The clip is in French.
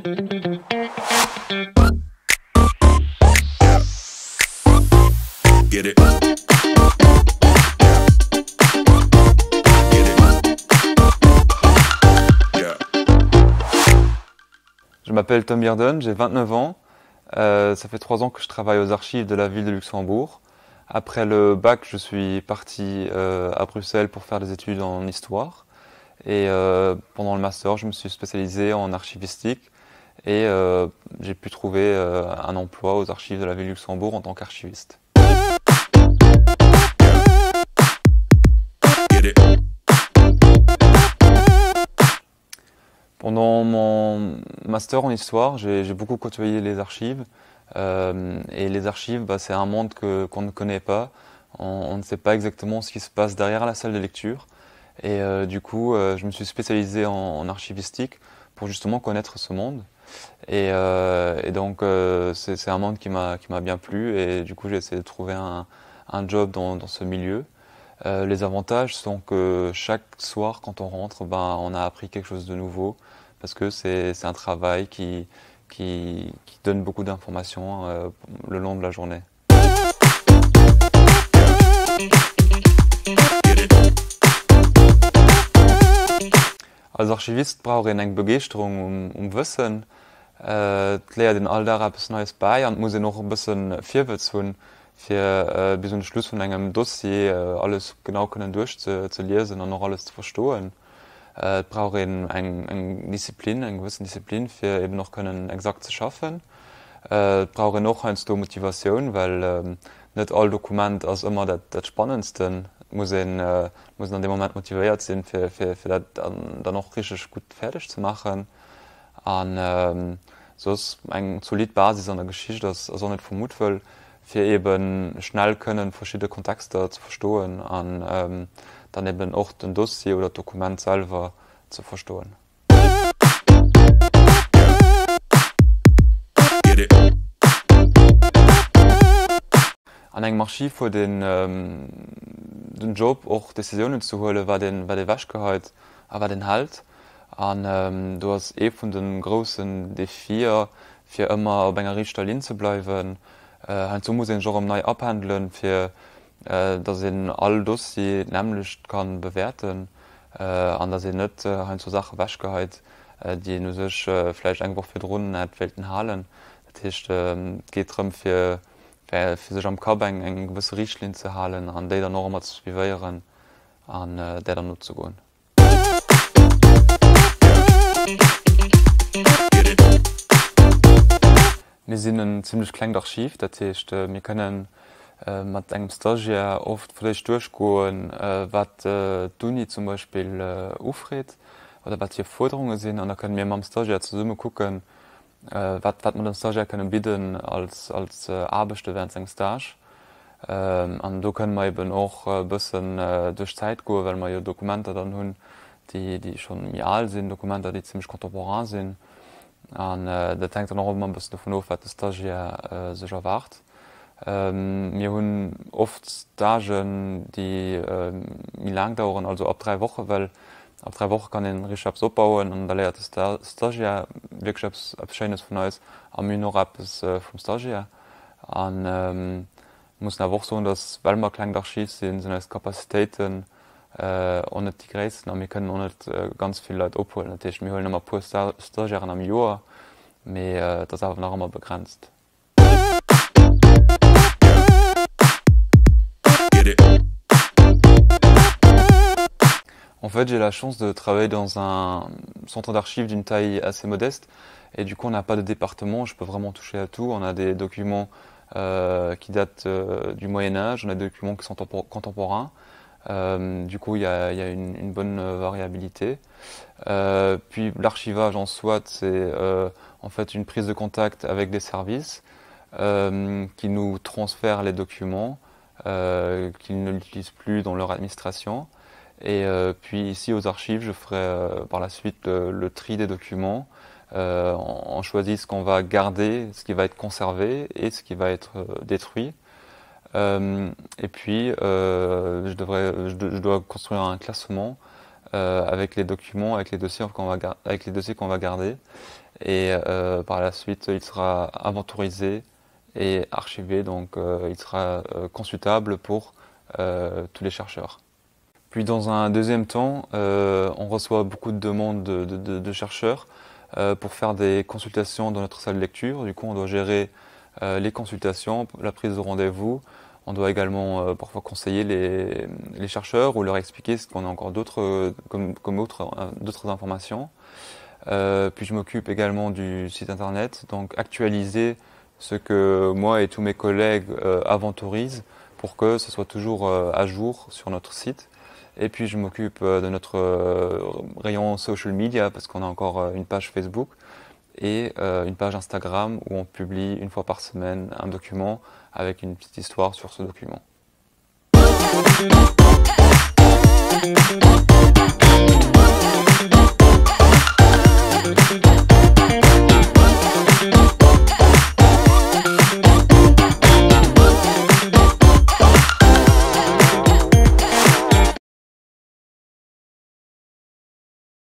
Get it. Je m'appelle Tom Bierden, j'ai 29 ans. Ça fait 3 ans que je travaille aux archives de la ville de Luxembourg. Après le bac, je suis parti à Bruxelles pour faire des études en histoire. Et pendant le master, je me suis spécialisé en archivistique et j'ai pu trouver un emploi aux archives de la ville de Luxembourg en tant qu'archiviste. Pendant mon master en histoire, j'ai beaucoup côtoyé les archives. Et les archives, c'est un monde qu'on ne connaît pas. On ne sait pas exactement ce qui se passe derrière la salle de lecture. Et du coup, je me suis spécialisé en archivistique pour justement connaître ce monde. Et donc, c'est un monde qui m'a bien plu. Et du coup, j'ai essayé de trouver un job dans ce milieu. Les avantages sont que chaque soir, quand on rentre, on a appris quelque chose de nouveau, parce que c'est un travail qui donne beaucoup d'informations le long de la journée. Als Archivist brauche ich eine Begeisterung Wissen. Lehrt den Alltag etwas Neues bei und muss noch ein bisschen Vorwärts haben, für bis zum Schluss von einem Dossier alles genau zu lesen und noch alles zu verstehen. Brauche ich eine Disziplin, eine gewisse Disziplin, für eben noch können exakt zu schaffen. Brauche ich noch eine Motivation, weil nicht alle Dokumente als immer das Spannendste. Muss in dem Moment motiviert sein, für das dann noch richtig gut fertig zu machen. Und so ist eine solide Basis an der Geschichte, das also nicht vermutet will, für eben schnell können verschiedene Kontexte zu verstehen und dann eben auch den Dossier oder Dokument selber zu verstehen. An einem Archiv für den Job auch Decisionen zu holen, war den Waschgehalt, aber den Halt. Und du hast von den großen Defien für immer auf einer richtigen Linie zu bleiben. So muss ich schon neu abhandeln, für dass ich alle Dossier nämlich kann bewerten und dass ich nicht so Sachen Waschgehalt, die nur sich vielleicht einfach für Drohnen hat, Welten halen. Das heißt, geht darum, für sich am Kopf eine gewisse Richtlinie zu halten und die dann noch einmal zu bewähren und der dann zu gehen. Wir sind ein ziemlich kleines Archiv, das heißt, wir können mit einem Stagiaire oft vielleicht durchgehen, was die Uni zum Beispiel aufrät oder was hier Forderungen sind, und dann können wir mit dem Stagiaire zusammen gucken, was wir dem Stagiaire können bieten als Arbeit während seines Stage. Und da können wir eben auch ein bisschen durch Zeit gehen, weil wir ja Dokumente dann haben, die schon alt sind, Dokumente, die ziemlich kontemporan sind. Und das hängt dann auch immer ein bisschen davon ab, was der Stagiaire sich erwartet. Wir haben oft Stagen, die lang dauern, also ab 3 Wochen, weil ab 3 Wochen kann ich einen richtig etwas aufbauen und da lernt der Stagiaire wirklich etwas Schönes von uns, und wir noch etwas vom Stagiaire. Und muss auch sagen, dass, weil wir klein Archiv sind unsere Kapazitäten auch nicht die größten, aber wir können auch nicht ganz viele Leute abholen. Natürlich, wir holen immer ein paar Stagiaire am Jahr, aber das ist auch noch immer begrenzt. En fait, j'ai la chance de travailler dans un centre d'archives d'une taille assez modeste, et du coup, on n'a pas de département, je peux vraiment toucher à tout. On a des documents qui datent du Moyen-Âge, on a des documents qui sont contemporains. Du coup, il y a une bonne variabilité. Puis l'archivage en soi, c'est en fait une prise de contact avec des services qui nous transfèrent les documents, qu'ils ne l'utilisent plus dans leur administration. Et puis ici aux archives, je ferai par la suite le tri des documents. On choisit ce qu'on va garder, ce qui va être conservé et ce qui va être détruit. Et puis je dois construire un classement avec les documents, avec les dossiers qu'on va garder. et par la suite il sera inventorisé et archivé, donc il sera consultable pour tous les chercheurs. Puis dans un deuxième temps, on reçoit beaucoup de demandes de chercheurs pour faire des consultations dans notre salle de lecture. Du coup, on doit gérer les consultations, la prise de rendez-vous. On doit également parfois conseiller les chercheurs ou leur expliquer ce qu'on a encore d'autres d'autres informations. Puis je m'occupe également du site internet, donc actualiser ce que moi et tous mes collègues inventorisent pour que ce soit toujours à jour sur notre site. Et puis je m'occupe de notre rayon social media parce qu'on a encore une page Facebook et une page Instagram où on publie une fois par semaine un document avec une petite histoire sur ce document.